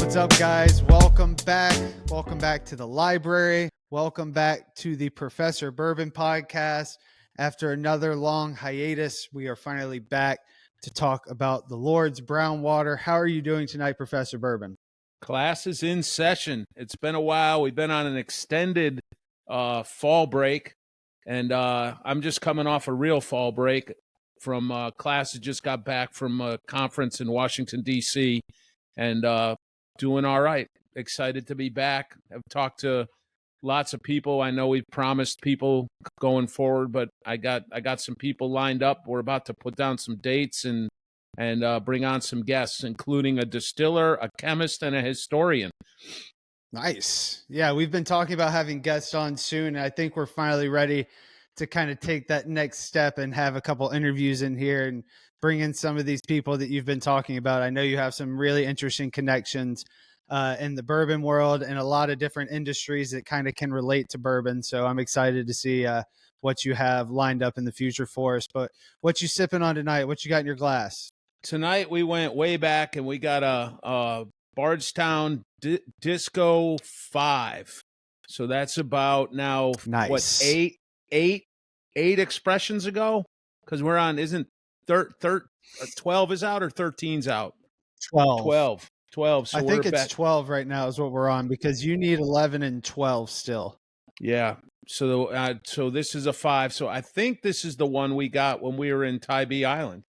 What's up, guys? Welcome back. Welcome back to the library. Welcome back to the Professor Bourbon Podcast. After another long hiatus, we are finally back to talk about the Lord's Brown Water. How are you doing tonight, Professor Bourbon? Class is in session. It's been a while. We've been on an extended fall break, and I'm just coming off a real fall break from class. Just got back from a conference in Washington, D.C., and doing all right. Excited to be back. I've talked to lots of people. I know we've promised people going forward, but I got some people lined up. We're about to put down some dates and bring on some guests, including a distiller, a chemist, and a historian. Nice. Yeah, we've been talking about having guests on soon, and I think we're finally ready to kind of take that next step and have a couple interviews in here and bring in some of these people that you've been talking about. I know you have some really interesting connections in the bourbon world and a lot of different industries that kind of can relate to bourbon. So I'm excited to see what you have lined up in the future for us. But what you sipping on tonight? What you got in your glass? Tonight we went way back and we got a Bardstown Disco 5. So that's about now, nice. What, eight expressions ago? Because we're on, isn't 12 is out or 13's out? 12. 12. So I think it's back. 12 right now is what we're on, because you need 11 and 12 still. Yeah. So this is a 5. So I think this is the one we got when we were in Tybee Island.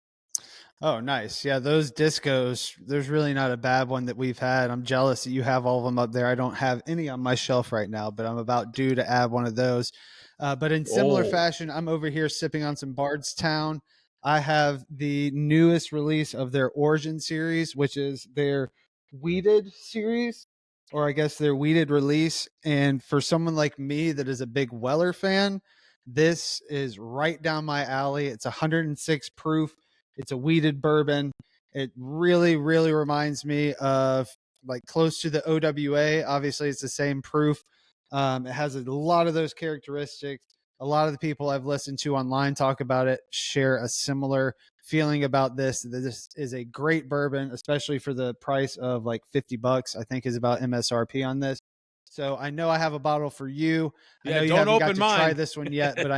Oh, nice. Yeah, those discos, there's really not a bad one that we've had. I'm jealous that you have all of them up there. I don't have any on my shelf right now, but I'm about due to add one of those. But in similar fashion, I'm over here sipping on some Bardstown. I have the newest release of their Origin series, which is their weeded series, or I guess their weeded release. And for someone like me that is a big Weller fan, this is right down my alley. It's 106 proof. It's a weeded bourbon. It really, really reminds me of like close to the OWA. Obviously, it's the same proof. It has a lot of those characteristics. A lot of the people I've listened to online talk about it share a similar feeling about this. This is a great bourbon, especially for the price of like $50, I think is about MSRP on this. So I know I have a bottle for you. Yeah, I know you don't haven't got open to mine. try this one yet, but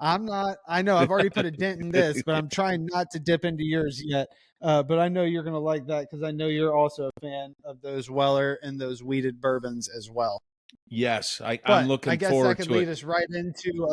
I know I've already put a dent in this, but I'm trying not to dip into yours yet. But I know you're going to like that because I know you're also a fan of those Weller and those weeded bourbons as well. Yes, I'm looking forward to it. I guess that could lead us right into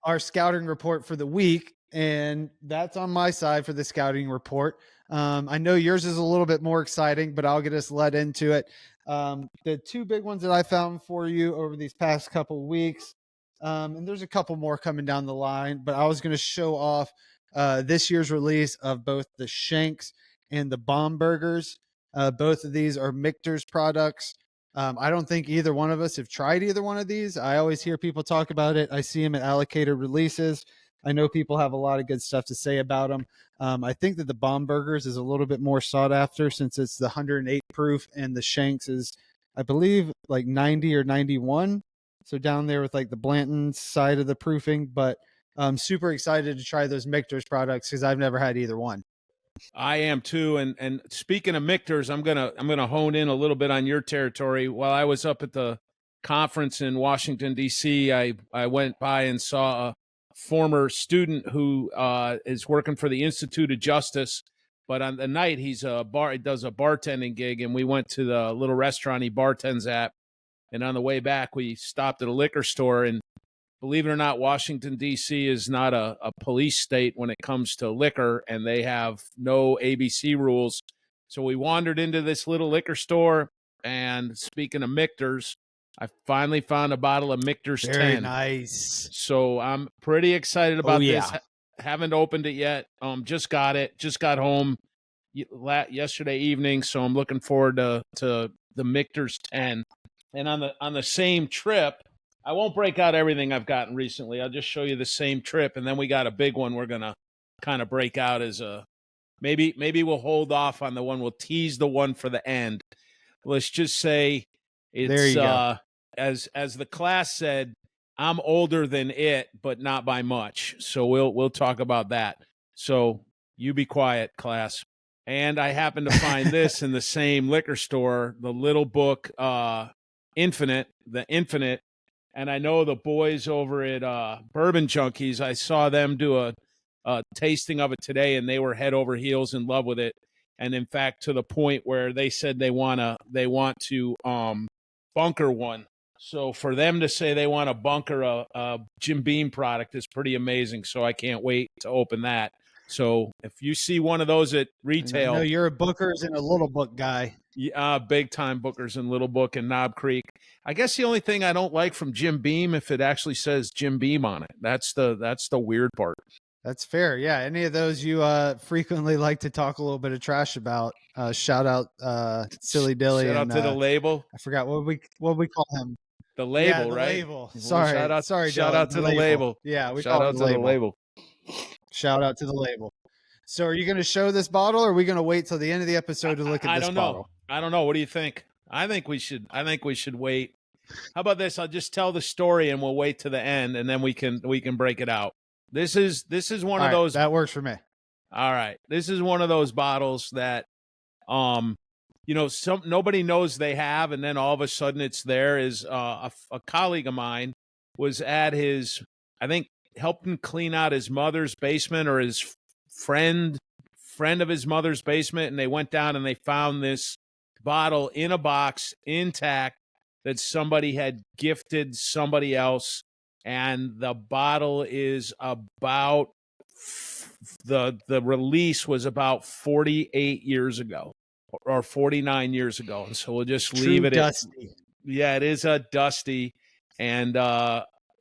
our scouting report for the week. And that's on my side for the scouting report. I know yours is a little bit more exciting, but I'll get us led into it. The two big ones that I found for you over these past couple weeks, and there's a couple more coming down the line, but I was going to show off this year's release of both the Shanks and the Bomburgers. Both of these are Michter's products. I don't think either one of us have tried either one of these. I always hear people talk about it. I see them at allocated releases. I know people have a lot of good stuff to say about them. I think that the Bomburgers is a little bit more sought after since it's the 108 proof, and the Shanks is, I believe, like 90 or 91. So down there with like the Blanton side of the proofing, but I'm super excited to try those Michter's products because I've never had either one. I am too. And speaking of Michter's, I'm gonna hone in a little bit on your territory. While I was up at the conference in Washington, D.C., I went by and saw a former student who is working for the Institute of Justice. But on the night, he does a bartending gig, and we went to the little restaurant he bartends at. And on the way back, we stopped at a liquor store, and believe it or not, Washington, D.C. is not a police state when it comes to liquor, and they have no ABC rules. So we wandered into this little liquor store, and speaking of Michter's, I finally found a bottle of Michter's 10. Very nice. So I'm pretty excited about this. Haven't opened it yet. Just got it. Just got home yesterday evening, so I'm looking forward to the Michter's 10. And on the same trip, I won't break out everything I've gotten recently. I'll just show you the same trip, and then we got a big one we're gonna kind of break out as a maybe we'll hold off on the one. We'll tease the one for the end. Let's just say it's as the class said, I'm older than it, but not by much. So we'll talk about that. So you be quiet, class. And I happened to find this in the same liquor store, the little book, Infinite. And I know the boys over at Bourbon Junkies, I saw them do a tasting of it today, and they were head over heels in love with it. And in fact, to the point where they said they want to bunker one. So for them to say they want to bunker a Jim Beam product is pretty amazing. So I can't wait to open that. So if you see one of those at retail, no, you're a Booker's and a Little Book guy. Big time Booker's and Little Book and Knob Creek. I guess the only thing I don't like from Jim Beam, if it actually says Jim Beam on it, that's the weird part. That's fair. Yeah. Any of those you frequently like to talk a little bit of trash about. Shout out Silly Dilly. Shout out to the label. I forgot what we call him. The label, yeah, the right? Label. Sorry. Shout out to the label. Yeah, we shout out to the label. Shout out to the label. So are you going to show this bottle, or are we going to wait till the end of the episode to look at this bottle? I don't know. What do you think? I think we should wait. How about this? I'll just tell the story and we'll wait to the end, and then we can break it out. This is one of those that works for me. All right. This is one of those bottles that nobody knows they have, and then all of a sudden it's there. Is a colleague of mine was at his, I think, helping clean out his mother's basement, or his friend of his mother's basement, and they went down and they found this bottle in a box intact that somebody had gifted somebody else, and the bottle is about the release was about 48 years ago or 49 years ago, and so we'll just leave it dusty. It is a dusty, and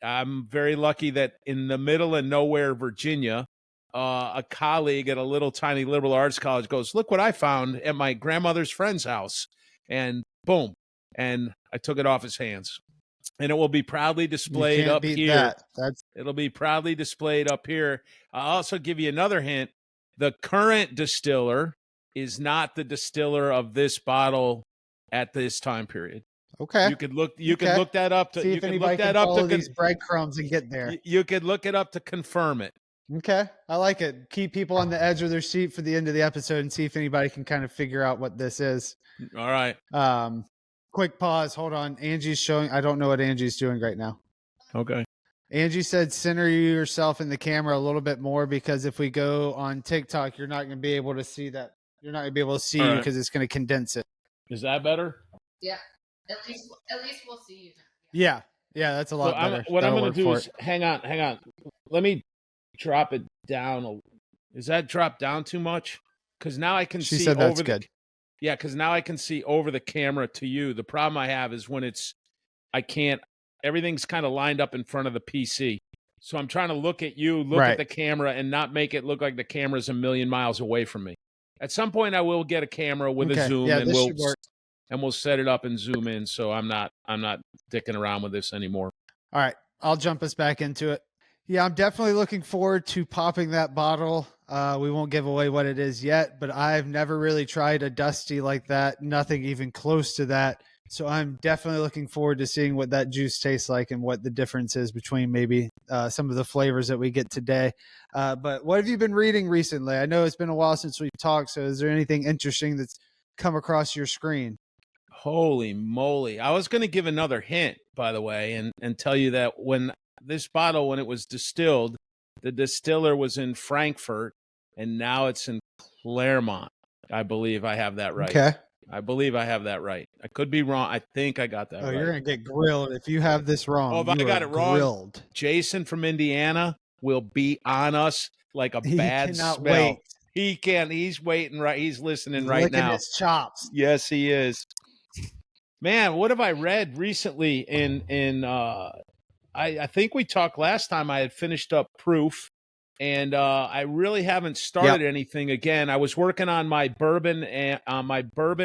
I'm very lucky that in the middle of nowhere, Virginia, a colleague at a little tiny liberal arts college goes, "Look what I found at my grandmother's friend's house," and boom, and I took it off his hands, and it will be proudly displayed up here. It'll be proudly displayed up here. I'll also give you another hint: the current distiller is not the distiller of this bottle at this time period. Okay. You could look that up to see if anybody can follow these breadcrumbs and get there. You could look it up to confirm it. Okay. I like it. Keep people on the edge of their seat for the end of the episode and see if anybody can kind of figure out what this is. All right. Quick pause. Hold on. Angie's showing. I don't know what Angie's doing right now. Okay. Angie said center yourself in the camera a little bit more, because if we go on TikTok, you're not going to be able to see that. You're not going to be able to see you because it's going to condense it. Is that better? Yeah. At least we'll see you. Yeah. Yeah, that's a lot better. What I'm going to do is hang on. Let me drop it down. Is that dropped down too much? Because now I can see. She said that's good. Yeah, because now I can see over the camera to you. The problem I have is when I can't. Everything's kind of lined up in front of the PC. So I'm trying to look at you, at the camera, and not make it look like the camera's a million miles away from me. At some point, I will get a camera with a zoom, and we'll set it up and zoom in. So I'm not dicking around with this anymore. All right, I'll jump us back into it. Yeah, I'm definitely looking forward to popping that bottle. We won't give away what it is yet, but I've never really tried a dusty like that. Nothing even close to that. So I'm definitely looking forward to seeing what that juice tastes like and what the difference is between maybe some of the flavors that we get today. But what have you been reading recently? I know it's been a while since we've talked. So is there anything interesting that's come across your screen? Holy moly. I was going to give another hint, by the way, and tell you that when this bottle, when it was distilled, the distiller was in Frankfurt, and now it's in Claremont. I believe I have that right. Okay. I believe I have that right. I could be wrong. I think I got that right. You're going to get grilled if you have this wrong. Oh, if I got it wrong, grilled. Jason from Indiana will be on us like a bad smell. Wait. He can. He's waiting. Right. He's listening right now. His chops. Yes, he is. Man, what have I read recently? I think we talked last time. I had finished up Proof. And I really haven't started anything again. I was working on my bourbon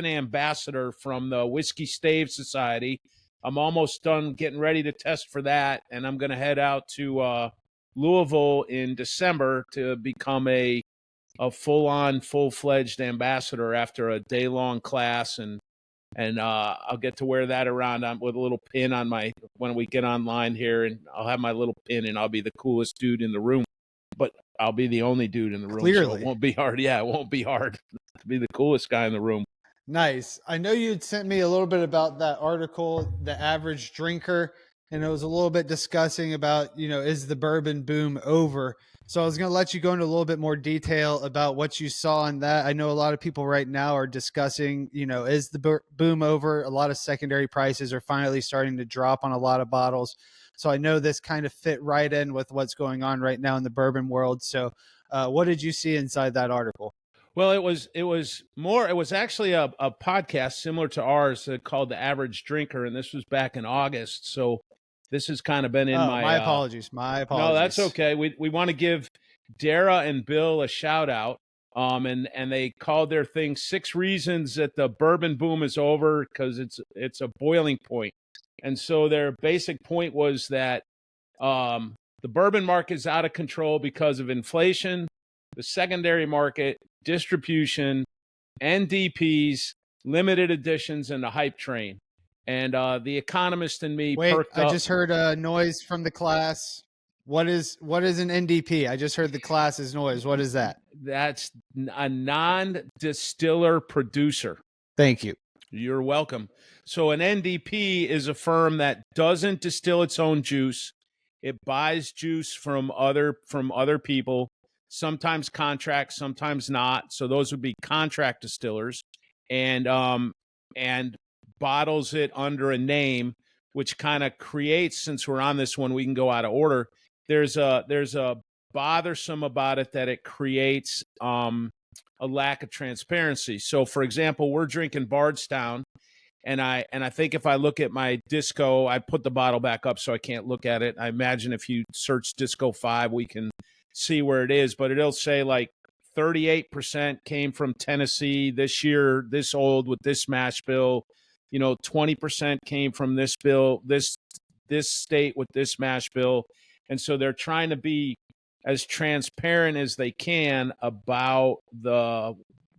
ambassador from the Whiskey Stave Society. I'm almost done getting ready to test for that, and I'm going to head out to Louisville in December to become a full-on, full-fledged ambassador after a day-long class, and I'll get to wear that around with a little pin on when we get online here, and I'll have my little pin, and I'll be the coolest dude in the room. but I'll be the only dude in the room, so Clearly. it won't be hard. Yeah, it won't be hard to be the coolest guy in the room. Nice. I know you'd sent me a little bit about that article, The Average Drinker, and it was a little bit discussing about, is the bourbon boom over? So I was going to let you go into a little bit more detail about what you saw in that. I know a lot of people right now are discussing, is the boom over? A lot of secondary prices are finally starting to drop on a lot of bottles. So I know this kind of fit right in with what's going on right now in the bourbon world. So what did you see inside that article? Well, it was actually a podcast similar to ours called The Average Drinker, and this was back in August. So this has kind of been in my apologies. My apologies. No, that's okay. We want to give Dara and Bill a shout out. And they called their thing 6 Reasons That the Bourbon Boom is Over, because it's a boiling point. And so their basic point was that the bourbon market is out of control because of inflation, the secondary market, distribution, NDPs, limited editions, and the hype train. And the economist and me perked up. I just heard a noise from the class. What is an NDP? I just heard the class's noise. What is that? That's a non-distiller producer. Thank you. You're welcome. So an NDP is a firm that doesn't distill its own juice. It buys juice from other people, sometimes contract, sometimes not. So those would be contract distillers, and bottles it under a name, which kind of creates, since we're on this one, we can go out of order. There's a bothersome about it that it creates a lack of transparency. So, for example, we're drinking Bardstown, and I think if I look at my Disco, I put the bottle back up so I can't look at it. I imagine if you search Disco 5, we can see where it is, but it'll say like 38% came from Tennessee this year, this old with this mash bill. 20% came from this bill, this state with this mash bill. And so they're trying to be as transparent as they can about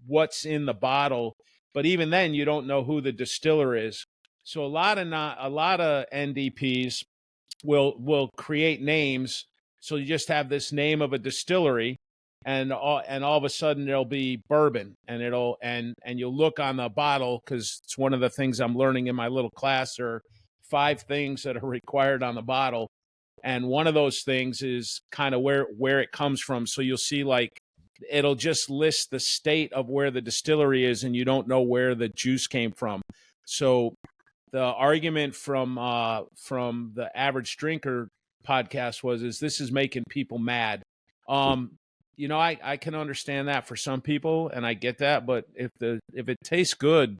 what's in the bottle. But even then, you don't know who the distiller is. So a lot of NDPs will create names. So you just have this name of a distillery, and all of a sudden there'll be bourbon, and you'll look on the bottle, because it's one of the things I'm learning in my little class. There are 5 things that are required on the bottle, and one of those things is kind of where it comes from. So you'll see, like, it'll just list the state of where the distillery is, and you don't know where the juice came from. So the argument from the Average Drinker podcast is this is making people mad. I can understand that for some people, and I get that, but if it tastes good,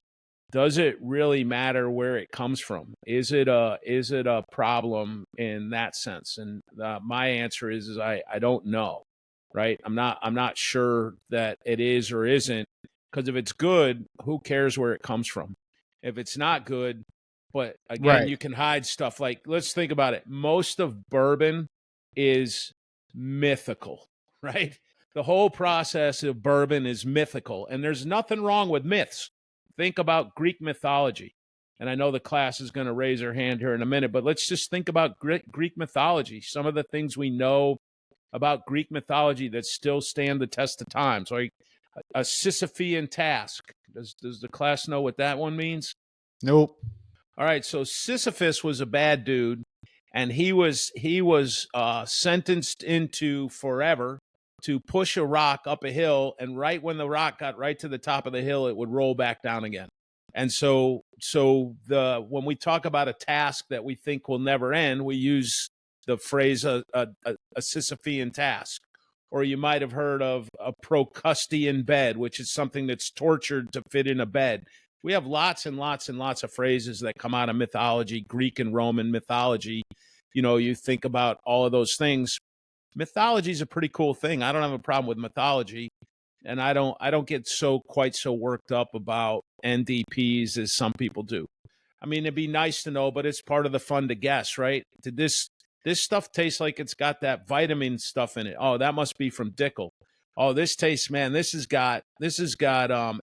does it really matter where it comes from? Is it a problem in that sense? And my answer is I don't know. Right? I'm not sure that it is or isn't, because if it's good, who cares where it comes from? If it's not good, but again, right, you can hide stuff. Like, let's think about it. Most of bourbon is mythical, right? The whole process of bourbon is mythical, and there's nothing wrong with myths. Think about Greek mythology. And I know the class is going to raise their hand here in a minute, but let's just think about Greek mythology. Some of the things we know about Greek mythology that still stand the test of time. So a Sisyphean task. Does the class know what that one means? Nope. All right. So Sisyphus was a bad dude, and he was sentenced into forever to push a rock up a hill, and right when the rock got right to the top of the hill, it would roll back down again. And so when we talk about a task that we think will never end, we use the phrase a Sisyphean task. Or you might have heard of a Procrustean bed, which is something that's tortured to fit in a bed. We have lots and lots and lots of phrases that come out of mythology, Greek and Roman mythology. You think about all of those things. Mythology is a pretty cool thing. I don't have a problem with mythology, and I don't get quite so worked up about NDPs as some people do. I mean, it'd be nice to know, but it's part of the fun to guess, right? Did this stuff tastes like it's got that vitamin stuff in it? Oh, that must be from Dickel. Oh, this tastes, man, this has got MGP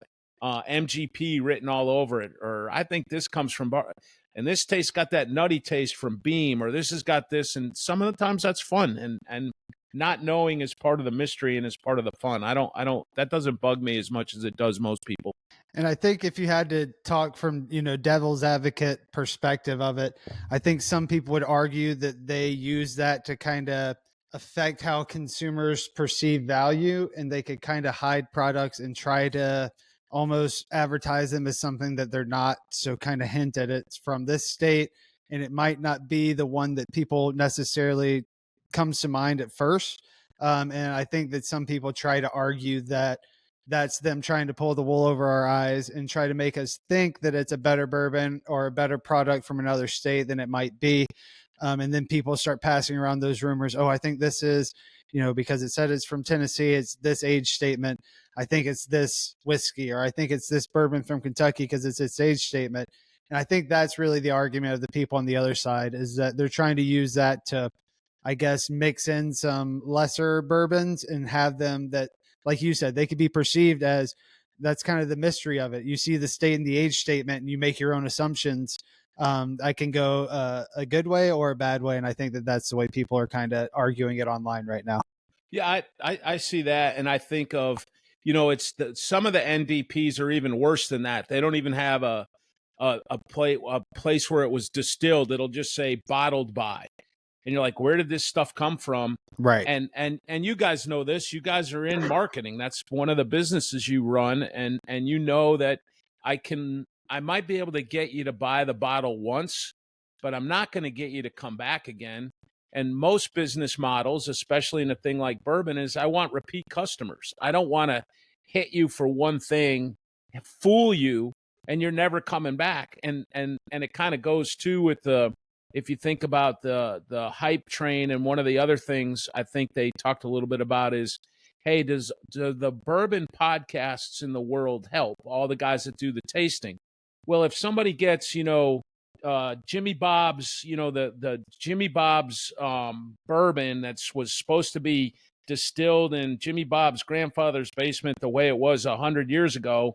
written all over it. Or I think this comes from and this taste got that nutty taste from Beam, or this has got this. And some of the times that's fun. And not knowing is part of the mystery and is part of the fun. That doesn't bug me as much as it does most people. And I think if you had to talk from, devil's advocate perspective of it, I think some people would argue that they use that to kind of affect how consumers perceive value, and they could kind of hide products and try to almost advertise them as something that they're not. So kind of hint at it's from this state, and it might not be the one that people necessarily comes to mind at first. And I think that some people try to argue that that's them trying to pull the wool over our eyes and try to make us think that it's a better bourbon or a better product from another state than it might be. And then people start passing around those rumors. Oh, I think this is, because it said it's from Tennessee, it's this age statement. I think it's this whiskey, or I think it's this bourbon from Kentucky because it's its age statement. And I think that's really the argument of the people on the other side, is that they're trying to use that to, I guess, mix in some lesser bourbons and have them that, like you said, they could be perceived as, that's kind of the mystery of it. You see the state and the age statement and you make your own assumptions. I can go a good way or a bad way. And I think that that's the way people are kind of arguing it online right now. Yeah, I see that. And I think of, some of the NDPs are even worse than that. They don't even have a place where it was distilled. It'll just say bottled by. And you're like, where did this stuff come from? Right. And you guys know this. You guys are in marketing. That's one of the businesses you run. And you know that I might be able to get you to buy the bottle once, but I'm not going to get you to come back again. And most business models, especially in a thing like bourbon, is I want repeat customers. I don't want to hit you for one thing, fool you, and you're never coming back. And it kind of goes too with if you think about the hype train, and one of the other things I think they talked a little bit about is, hey, do the bourbon podcasts in the world help? All the guys that do the tasting. Well, if somebody gets, Jimmy Bob's, the Jimmy Bob's bourbon that was supposed to be distilled in Jimmy Bob's grandfather's basement the way it was 100 years ago,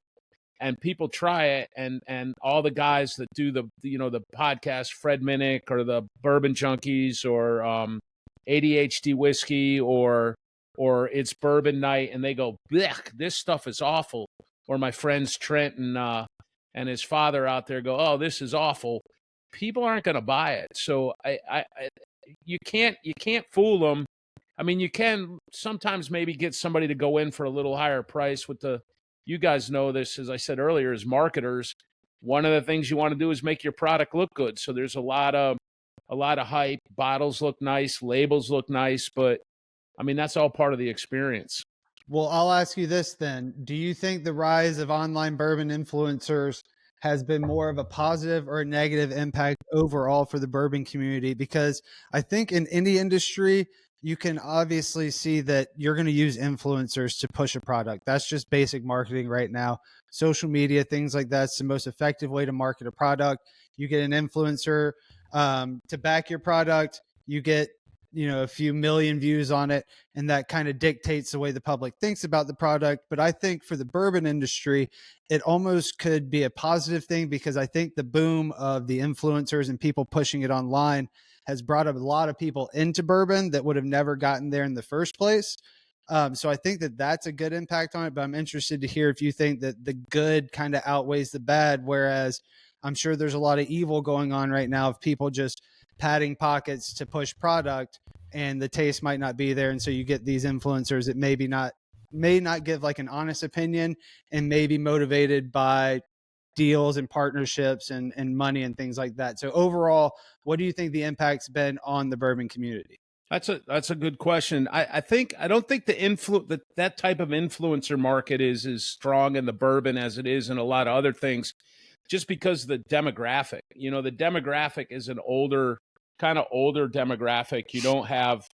and people try it, and all the guys that do the podcast, Fred Minnick or the Bourbon Junkies or ADHD Whiskey or It's Bourbon Night, and they go, blech, this stuff is awful. Or my friends Trent and his father out there go, oh, this is awful. People aren't going to buy it. So you can't fool them. I mean, you can sometimes maybe get somebody to go in for a little higher price with you guys know this, as I said earlier, as marketers, one of the things you want to do is make your product look good. So there's a lot of hype. Bottles look nice, labels look nice, but I mean, that's all part of the experience. Well, I'll ask you this then. Do you think the rise of online bourbon influencers has been more of a positive or a negative impact overall for the bourbon community? Because I think in any industry, you can obviously see that you're going to use influencers to push a product. That's just basic marketing right now. Social media, things like that's the most effective way to market a product. You get an influencer to back your product. You get a few million views on it, and that kind of dictates the way the public thinks about the product. But I think for the bourbon industry, it almost could be a positive thing, because I think the boom of the influencers and people pushing it online has brought a lot of people into bourbon that would have never gotten there in the first place. So I think that that's a good impact on it, but I'm interested to hear if you think that the good kind of outweighs the bad, whereas I'm sure there's a lot of evil going on right now of people just padding pockets to push product, and the taste might not be there. And so you get these influencers that may not give like an honest opinion, and may be motivated by deals and partnerships and money and things like that. So overall, what do you think the impact's been on the bourbon community? That's a good question. I don't think that type of influencer market is as strong in the bourbon as it is in a lot of other things, just because the demographic. The demographic is an older demographic. You don't have,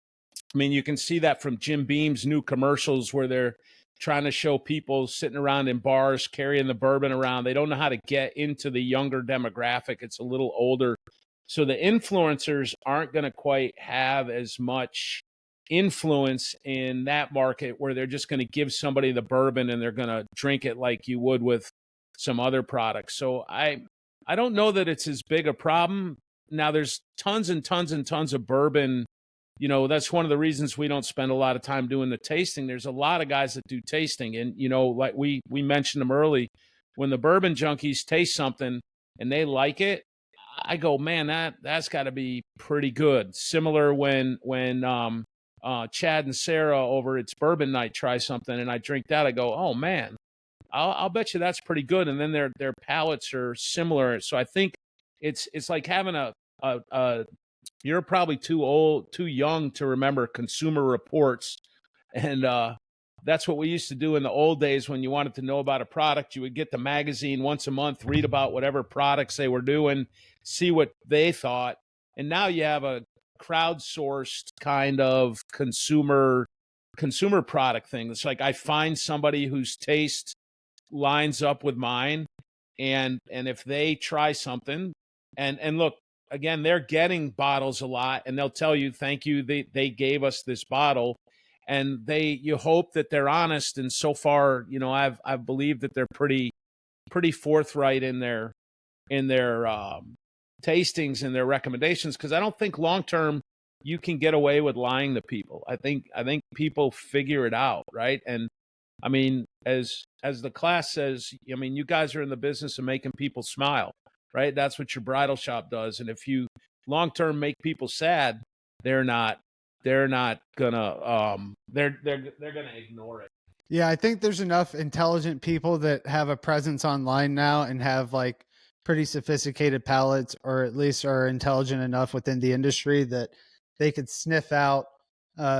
I mean, you can see that from Jim Beam's new commercials where they're trying to show people sitting around in bars carrying the bourbon around. They don't know how to get into the younger demographic. It's a little older. So the influencers aren't going to quite have as much influence in that market, where they're just going to give somebody the bourbon and they're going to drink it like you would with some other products. So I don't know that it's as big a problem. Now there's tons and tons and tons of bourbon that's one of the reasons we don't spend a lot of time doing the tasting. There's a lot of guys that do tasting, and like we mentioned them early, when the bourbon junkies taste something and they like it, I go, man, that's got to be pretty good. Similar when Chad and Sarah over It's Bourbon Night try something and I drink that, I go, oh man, I'll bet you that's pretty good. And then their palates are similar. So I think it's like having a you're probably too young to remember Consumer Reports. And that's what we used to do in the old days. When you wanted to know about a product, you would get the magazine once a month, read about whatever products they were doing, see what they thought. And now you have a crowdsourced kind of consumer product thing. It's like I find somebody whose taste lines up with mine, and if they try something, and look, again, they're getting bottles a lot, and they'll tell you, thank you, they gave us this bottle, and you hope that they're honest. And so far, I've believed that they're pretty forthright in their tastings and their recommendations, because I don't think long term you can get away with lying to people. I think people figure it out, right? And I mean, as the class says, I mean, you guys are in the business of making people smile, right? That's what your bridal shop does. And if you long term make people sad, they're not gonna they're gonna ignore it. Yeah, I think there's enough intelligent people that have a presence online now and have like pretty sophisticated palates, or at least are intelligent enough within the industry that they could sniff out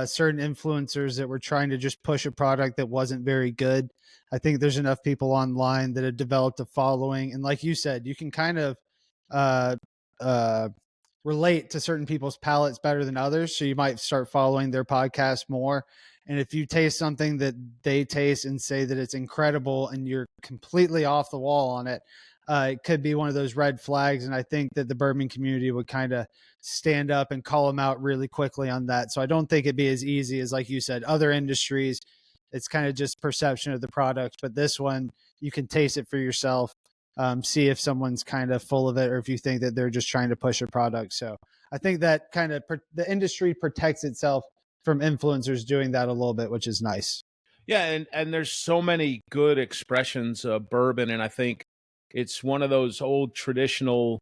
certain influencers that were trying to just push a product that wasn't very good. I think there's enough people online that have developed a following. And like you said, you can kind of relate to certain people's palates better than others. So you might start following their podcast more. And if you taste something that they taste and say that it's incredible and you're completely off the wall on it, it could be one of those red flags. And I think that the bourbon community would kind of stand up and call them out really quickly on that. So I don't think it'd be as easy as, like you said, other industries. It's kind of just perception of the product. But this one, you can taste it for yourself, see if someone's kind of full of it, or if you think that they're just trying to push a product. So I think that kind of the industry protects itself from influencers doing that a little bit, which is nice. Yeah, and there's so many good expressions of bourbon, and I think it's one of those old traditional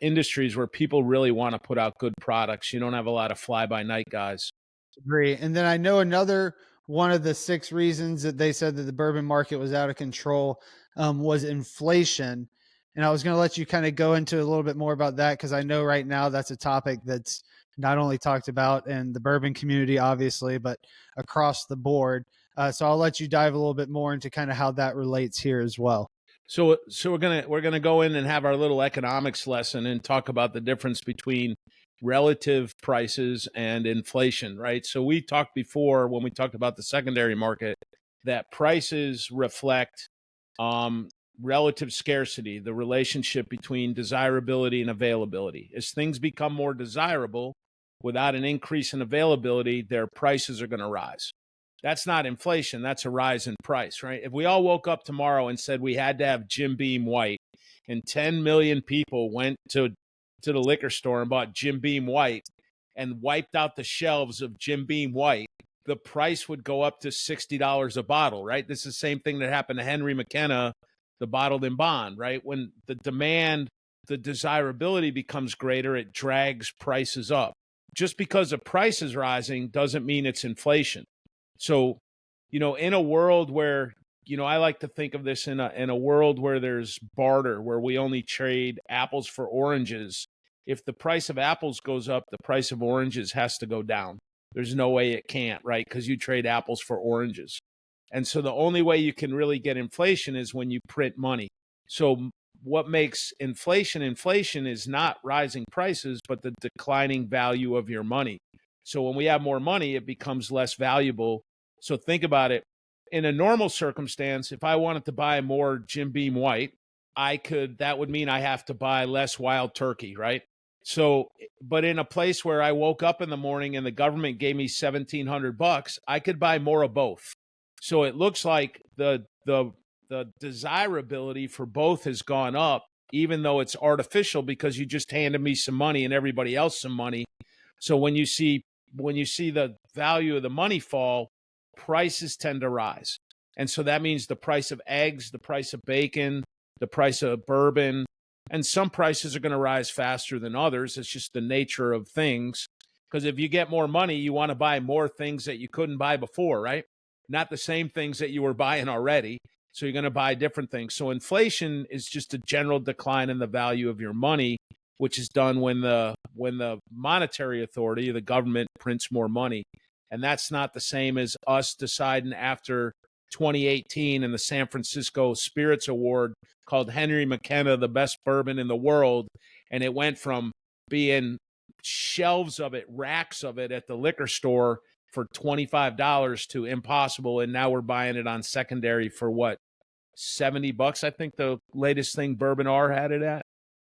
industries where people really want to put out good products. You don't have a lot of fly-by-night guys. Agree. And then I know another one of the 6 reasons that they said that the bourbon market was out of control was inflation. And I was going to let you kind of go into a little bit more about that, because I know right now that's a topic that's not only talked about in the bourbon community, obviously, but across the board. So I'll let you dive a little bit more into kind of how that relates here as well. So we're gonna go in and have our little economics lesson and talk about the difference between relative prices and inflation, right? So we talked before, when we talked about the secondary market, that prices reflect relative scarcity, the relationship between desirability and availability. As things become more desirable, without an increase in availability, their prices are going to rise. That's not inflation. That's a rise in price, right? If we all woke up tomorrow and said we had to have Jim Beam White, and 10 million people went to the liquor store and bought Jim Beam White and wiped out the shelves of Jim Beam White, the price would go up to $60 a bottle, right? This is the same thing that happened to Henry McKenna, the bottled in bond, right? When the demand, the desirability becomes greater, it drags prices up. Just because the price is rising doesn't mean it's inflation. So, in a world where, I like to think of this in a world where there's barter, where we only trade apples for oranges. If the price of apples goes up, the price of oranges has to go down. There's no way it can't, right? Because you trade apples for oranges. And so the only way you can really get inflation is when you print money. So what makes inflation is not rising prices, but the declining value of your money. So when we have more money, it becomes less valuable. So think about it. In a normal circumstance, if I wanted to buy more Jim Beam White, that would mean I have to buy less Wild Turkey, right? So, but in a place where I woke up in the morning and the government gave me $1,700, I could buy more of both. So it looks like the desirability for both has gone up, even though it's artificial because you just handed me some money and everybody else some money. So when you see the value of the money fall, prices tend to rise. And so that means the price of eggs, the price of bacon, the price of bourbon, and some prices are going to rise faster than others. It's just the nature of things. Because if you get more money, you want to buy more things that you couldn't buy before, right? Not the same things that you were buying already. So you're going to buy different things. So inflation is just a general decline in the value of your money, which is done when the monetary authority, the government, prints more money. And that's not the same as us deciding after 2018 and the San Francisco Spirits Award called Henry McKenna the best bourbon in the world. And it went from being shelves of it, racks of it at the liquor store for $25 to impossible. And now we're buying it on secondary for what, $70? I think the latest thing Bourbon R had it at.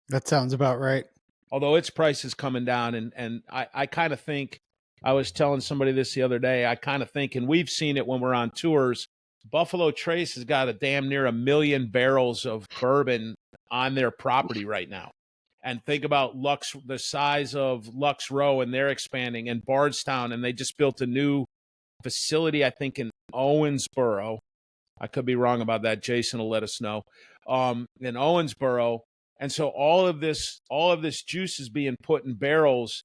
That sounds about right. Although its price is coming down. And I kind of think, I was telling somebody this the other day, I kind of think, and we've seen it when we're on tours, Buffalo Trace has got a damn near 1 million barrels of bourbon on their property right now. And think about Lux, the size of Lux Row, and they're expanding, and Bardstown, and they just built a new facility, I think, in Owensboro. I could be wrong about that. Jason will let us know. In Owensboro. And so all of this juice is being put in barrels.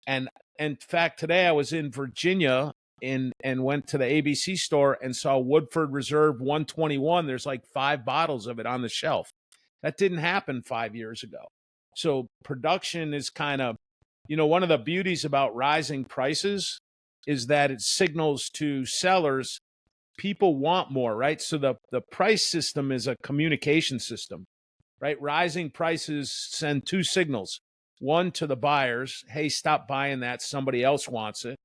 And in fact, today I was in Virginia and went to the ABC store and saw Woodford Reserve 121. There's like 5 bottles of it on the shelf. That didn't happen 5 years ago. So production is kind of, one of the beauties about rising prices is that it signals to sellers people want more, right? So the price system is a communication system, right? Rising prices send 2 signals. One to the buyers, hey, stop buying that, somebody else wants it.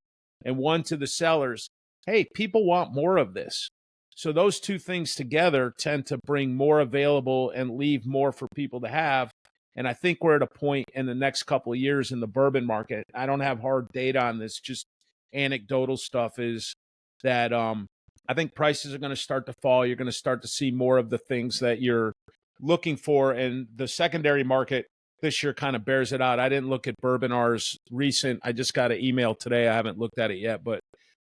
And one to the sellers, hey, people want more of this. So those 2 things together tend to bring more available and leave more for people to have. And I think we're at a point in the next couple of years in the bourbon market, I don't have hard data on this, just anecdotal stuff, is that I think prices are going to start to fall. You're going to start to see more of the things that you're looking for. And the secondary market this year kind of bears it out. I didn't look at Bourbon R's recent. I just got an email today. I haven't looked at it yet, but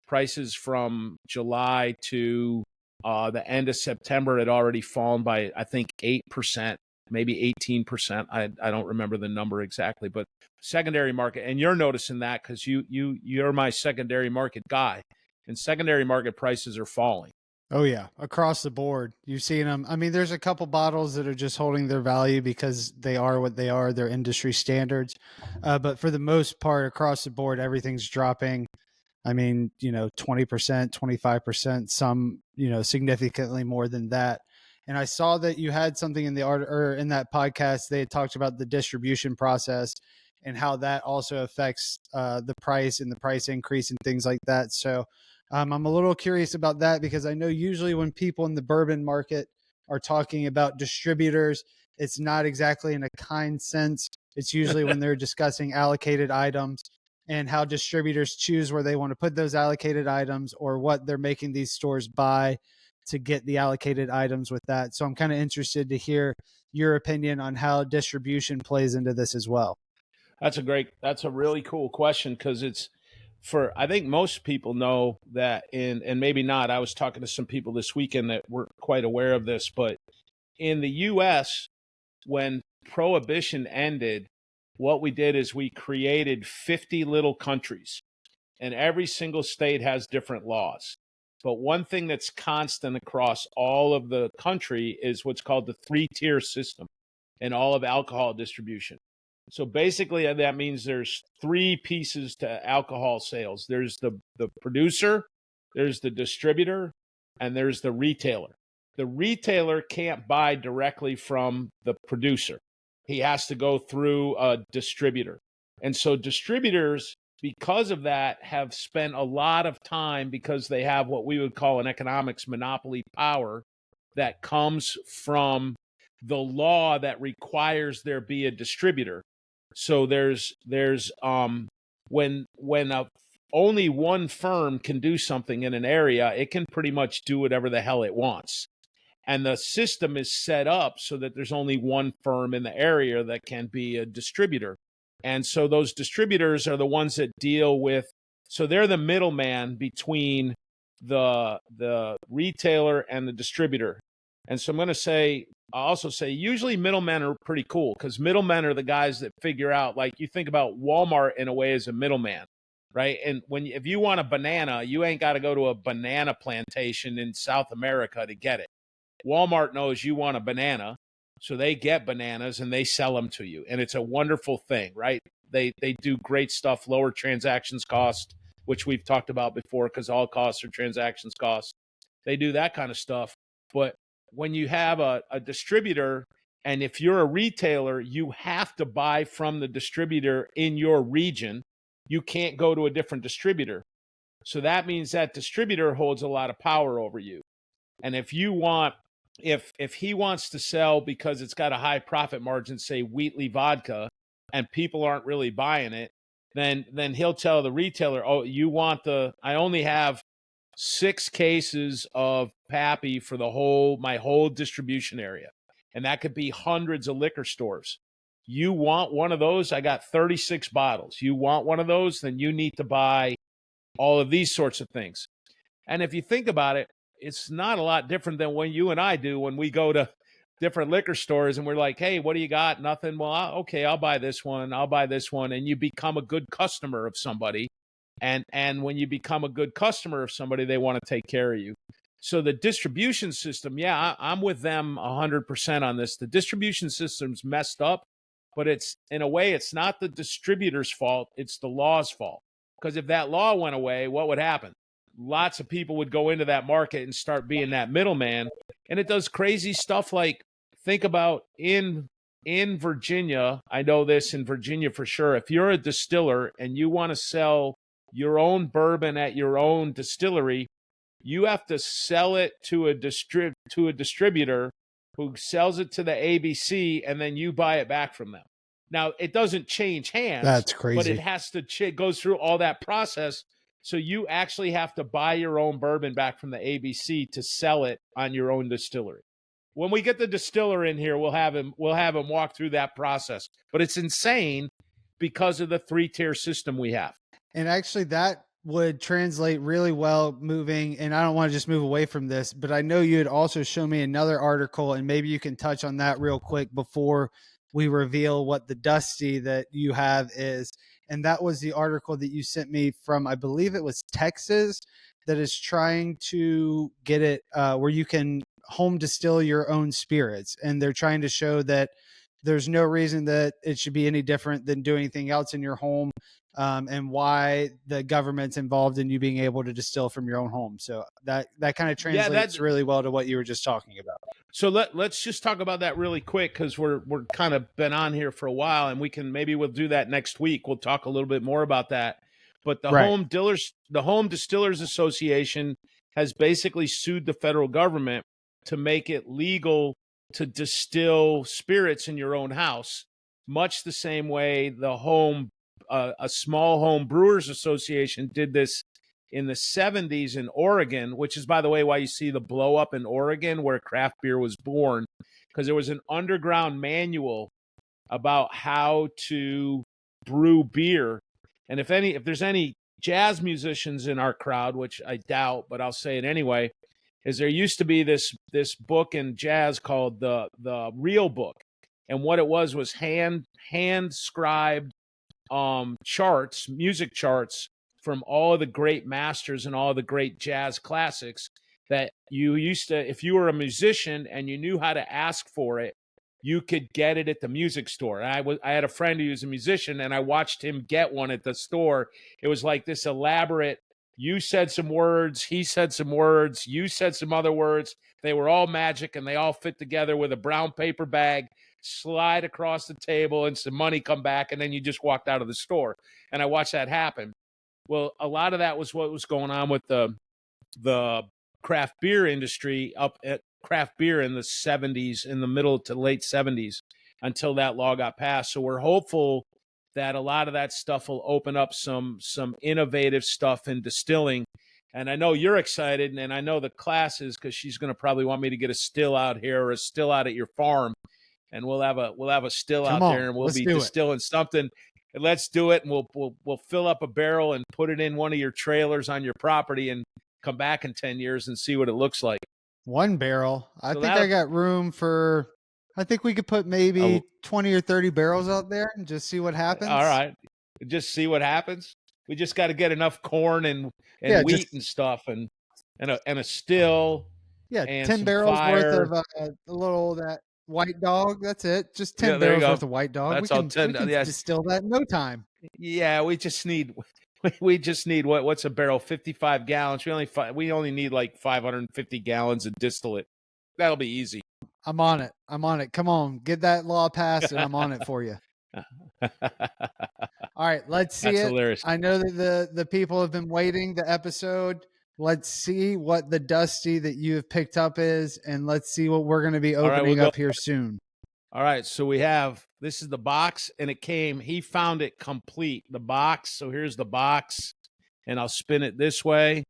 prices from July to the end of September had already fallen by, I think, 8%, maybe 18%. I don't remember the number exactly, but secondary market. And you're noticing that because you're my secondary market guy. And secondary market prices are falling. Oh yeah, across the board. You've seen them. I mean, there's a couple bottles that are just holding their value because they are what they are. They're industry standards. But for the most part, across the board, everything's dropping. I mean, 20%, 25%, some, significantly more than that. And I saw that you had something in the art or in that podcast. They had talked about the distribution process and how that also affects the price and the price increase and things like that. So I'm a little curious about that because I know usually when people in the bourbon market are talking about distributors, it's not exactly in a kind sense. It's usually when they're discussing allocated items and how distributors choose where they want to put those allocated items or what they're making these stores buy to get the allocated items with that. So I'm kind of interested to hear your opinion on how distribution plays into this as well. That's a really cool question because I think most people know that and maybe not. I was talking to some people this weekend that weren't quite aware of this, but in the US, when Prohibition ended, what we did is we created 50 little countries, and every single state has different laws. But one thing that's constant across all of the country is what's called the 3-tier system in all of alcohol distribution. So basically that means there's 3 pieces to alcohol sales. There's the producer, there's the distributor, and there's the retailer. The retailer can't buy directly from the producer. He has to go through a distributor. And so distributors, because of that, have spent a lot of time because they have what we would call in economics monopoly power that comes from the law that requires there be a distributor. So there's when only one firm can do something in an area, it can pretty much do whatever the hell it wants. And the system is set up so that there's only one firm in the area that can be a distributor. And so those distributors are the ones that deal with, so they're the middleman between the retailer and the distributor. And so I'll also say usually middlemen are pretty cool, because middlemen are the guys that figure out, like, you think about Walmart in a way as a middleman, right? And if you want a banana, you ain't got to go to a banana plantation in South America to get it. Walmart knows you want a banana, so they get bananas and they sell them to you. And it's a wonderful thing, right? They do great stuff, lower transactions cost, which we've talked about before, because all costs are transactions cost. They do that kind of stuff. But when you have a distributor, and if you're a retailer, you have to buy from the distributor in your region. You can't go to a different distributor. So that means that distributor holds a lot of power over you. And if he wants to sell because it's got a high profit margin, say Wheatley vodka, and people aren't really buying it, then he'll tell the retailer, oh, I only have 6 cases of Pappy for my whole distribution area. And that could be hundreds of liquor stores. You want one of those? I got 36 bottles. You want one of those? Then you need to buy all of these sorts of things. And if you think about it, it's not a lot different than when you and I do when we go to different liquor stores and we're like, hey, what do you got? Nothing. Well, okay, I'll buy this one. I'll buy this one. And you become a good customer of somebody. And when you become a good customer of somebody, they want to take care of you. So the distribution system, I'm with them 100% on this. The distribution system's messed up, but in a way, it's not the distributor's fault. It's the law's fault. Because if that law went away, what would happen? Lots of people would go into that market and start being that middleman. And it does crazy stuff like, think about in Virginia, I know this in Virginia for sure, if you're a distiller and you want to sell your own bourbon at your own distillery, you have to sell it to a distributor who sells it to the ABC, and then you buy it back from them. Now, it doesn't change hands. That's crazy. But it has to it goes through all that process. So you actually have to buy your own bourbon back from the ABC to sell it on your own distillery. When we get the distiller in here, we'll have him walk through that process. But it's insane because of the 3-tier system we have. And actually that would translate really well moving, and I don't want to just move away from this, but I know you had also shown me another article, and maybe you can touch on that real quick before we reveal what the Dusty that you have is. And that was the article that you sent me from, I believe it was Texas, that is trying to get it where you can home distill your own spirits. And they're trying to show that there's no reason that it should be any different than doing anything else in your home, and why the government's involved in you being able to distill from your own home. So that kind of translates really well to what you were just talking about. So let's just talk about that really quick, because we're kind of been on here for a while, and we'll do that next week. We'll talk a little bit more about that. But the Home Distillers Association has basically sued the federal government to make it legal to distill spirits in your own house, much the same way a small home brewers association did this in the 70s in Oregon, which is, by the way, why you see the blow up in Oregon where craft beer was born, because there was an underground manual about how to brew beer. And if there's any jazz musicians in our crowd, which I doubt, but I'll say it anyway, is there used to be this book in jazz called the Real Book. And what it was hand scribed charts, music charts from all of the great masters and all of the great jazz classics that you used to, if you were a musician and you knew how to ask for it, you could get it at the music store. And I had a friend who was a musician, and I watched him get one at the store. It was like this elaborate, you said some words, he said some words, you said some other words. They were all magic, and they all fit together with a brown paper bag, slide across the table, and some money come back, and then you just walked out of the store. And I watched that happen. Well, a lot of that was what was going on with the craft beer industry up at craft beer in the 70s, in the middle to late 70s, until that law got passed. So we're hopeful that a lot of that stuff will open up some innovative stuff in distilling. And I know you're excited, and I know the class is, because she's going to probably want me to get a still out here or a still out at your farm, and we'll have a still out there, and we'll be distilling something. let's do it, and we'll fill up a barrel and put it in one of your trailers on your property, and come back in 10 years and see what it looks like. 1 barrel. I So think I got room for. I think we could put maybe 20 or 30 barrels out there and just see what happens. All right, just see what happens. We just got to get enough corn and wheat and stuff, and a still. Yeah, and 10 some barrels fire. worth of a little that white dog. That's it. Just 10 Yeah, there you barrels go. worth of white dog. That's we all can, 10. we can Yes. distill that in no time. Yeah, we just need what's a barrel? 55 gallons. We only need like 550 gallons of distillate. That'll be easy. I'm on it. Come on, get that law passed, and I'm on it for you. All right, let's see. That's hilarious. I know that the people have been waiting the episode. Let's see what the Dusty that you have picked up is, and let's see what we're going to be opening up here soon. All right, so this is the box, and he found it complete, the box. So here's the box, and I'll spin it this way,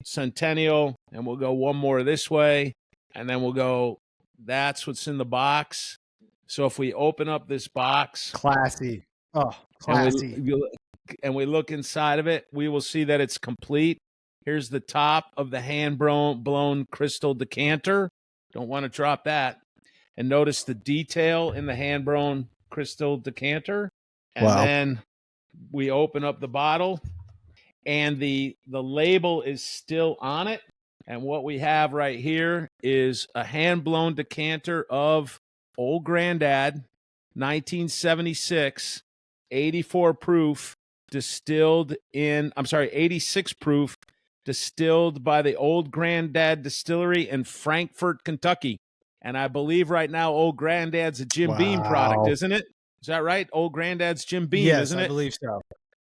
Centennial, and we'll go one more this way, and then we'll go, that's what's in the box. So if we open up this box. Classy. Oh, classy. And we look inside of it, we will see that it's complete. Here's the top of the hand-blown crystal decanter. Don't want to drop that. And notice the detail in the hand-blown crystal decanter. And then we open up the bottle, and the label is still on it. And what we have right here is a hand-blown decanter of Old Grandad, 1976, 84 proof, 86 proof, distilled by the Old Grandad Distillery in Frankfort, Kentucky. And I believe right now Old Grandad's a Jim Beam product, isn't it? Is that right? Old Grandad's Jim Beam, isn't it? Yes, I believe so.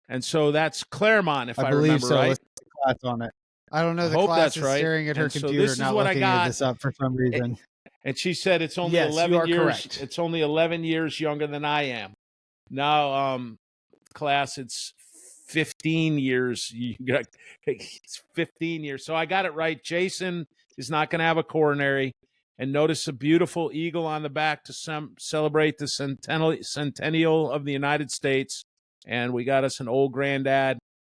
And so that's Claremont, if I believe remember so. right. Let's put the class on it. I don't know. The hope class that's is right. staring at her And so computer, this is not what I looking got. this up for some reason. And she said it's only Yes, 11 you are years. correct. It's only 11 years younger than I am. Now, class, it's 15 years. It's 15 years. So I got it right. Jason is not going to have a coronary. And notice a beautiful eagle on the back to celebrate the centennial of the United States. And we got us an Old Grandad.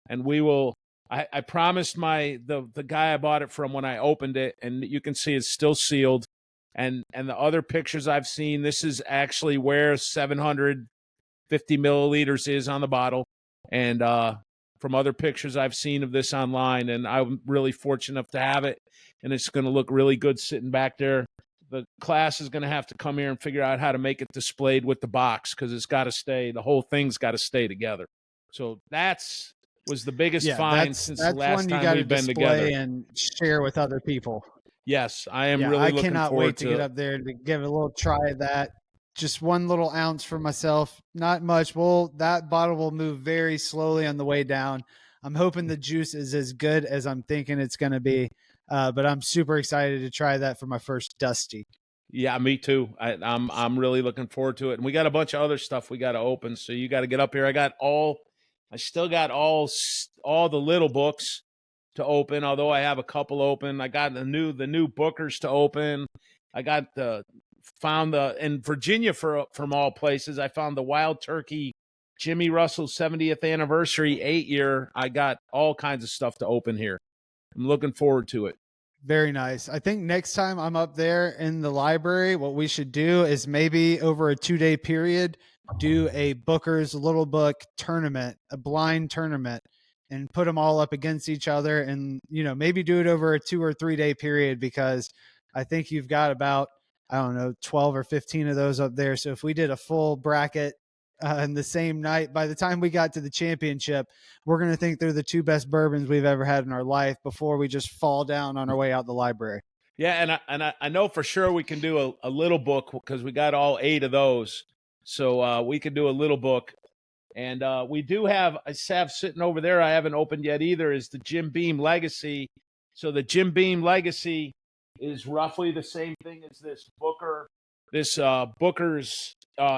And we will. I promised the guy I bought it from when I opened it, and you can see it's still sealed. And the other pictures I've seen, this is actually where 750 milliliters is on the bottle. And from other pictures I've seen of this online, and I'm really fortunate enough to have it. And it's going to look really good sitting back there. The class is going to have to come here and figure out how to make it displayed with the box, because it's got to stay. The whole thing's got to stay together. So was the biggest find since the last time we've been together. And share with other people. Yes, I am really looking cannot forward wait to get up there to give it a little try of that. Just 1 little ounce for myself, not much. That bottle will move very slowly on the way down. I'm hoping the juice is as good as I'm thinking it's going to be, but I'm super excited to try that for my first Dusty. Yeah, me too. I'm really looking forward to it. And we got a bunch of other stuff we got to open, so you got to get up here. I still got all the little books to open, although I have a couple open. I got the new Bookers to open. I got in Virginia, from all places, I found the Wild Turkey Jimmy Russell 70th anniversary 8-year. I got all kinds of stuff to open here. I'm looking forward to it. Very nice. I think next time I'm up there in the library, what we should do is maybe over a 2-day period, do a Booker's Little Book tournament, a blind tournament, and put them all up against each other, and maybe do it over a 2 or 3 day period, because I think you've got about 12 or 15 of those up there. So if we did a full bracket in the same night, by the time we got to the championship, we're going to think they're the 2 best bourbons we've ever had in our life before we just fall down on our way out the library. Yeah, and I know for sure we can do a little book, because we got all 8 of those. So we could do a little book. And we do have sitting over there, I haven't opened yet either, is the Jim Beam Legacy. So the Jim Beam Legacy is roughly the same thing as this Booker's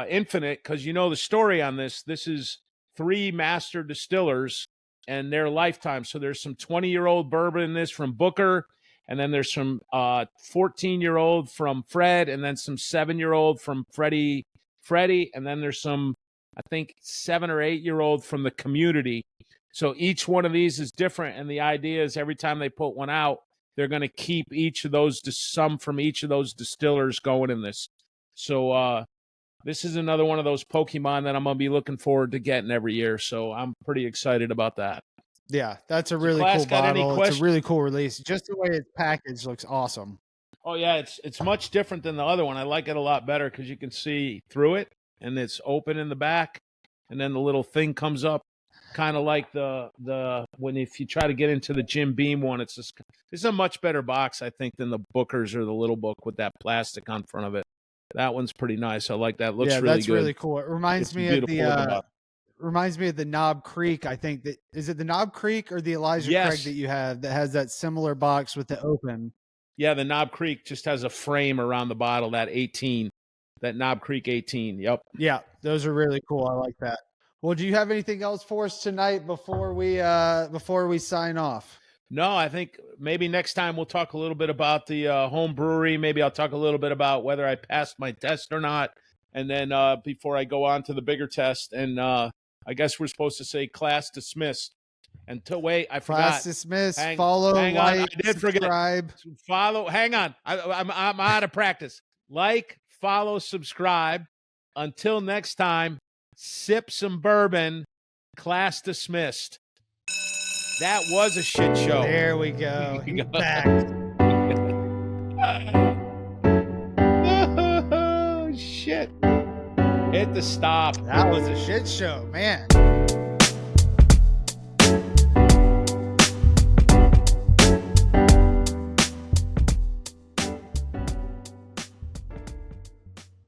Infinite, because the story on this. This is 3 master distillers and their lifetime. So there's some 20-year-old bourbon in this from Booker, and then there's some 14-year-old from Fred, and then some 7-year-old from Freddie, and then there's some I think 7 or 8 year old from the community. So each one of these is different, and the idea is every time they put one out, they're going to keep some from each of those distillers going in this. So this is another one of those Pokemon that I'm going to be looking forward to getting every year. So I'm pretty excited about that. Yeah, that's a really cool bottle. It's a really cool release. Just the way it's packaged looks awesome. Oh yeah, it's much different than the other one. I like it a lot better because you can see through it, and it's open in the back, and then the little thing comes up, kind of like if you try to get into the Jim Beam one, it's a much better box, I think, than the Booker's or the little book with that plastic on front of it. That one's pretty nice. I like that. It looks really good. That's really cool. It reminds me of the Knob Creek. I think is it the Knob Creek or the Elijah Craig that you have that has that similar box with the open? Yeah, the Knob Creek just has a frame around the bottle, that Knob Creek 18. Yep. Yeah, those are really cool. I like that. Well, do you have anything else for us tonight before we sign off? No, I think maybe next time we'll talk a little bit about the home brewery. Maybe I'll talk a little bit about whether I passed my test or not. And then before I go on to the bigger test, and I guess we're supposed to say class dismissed. I forgot. Class dismissed. Follow, like, I did subscribe. Follow. Hang on. I'm out of practice. Like, follow, subscribe. Until next time, sip some bourbon. Class dismissed. That was a shit show. There we go. He's back. Oh, shit. Hit the stop. That was a shit show, man.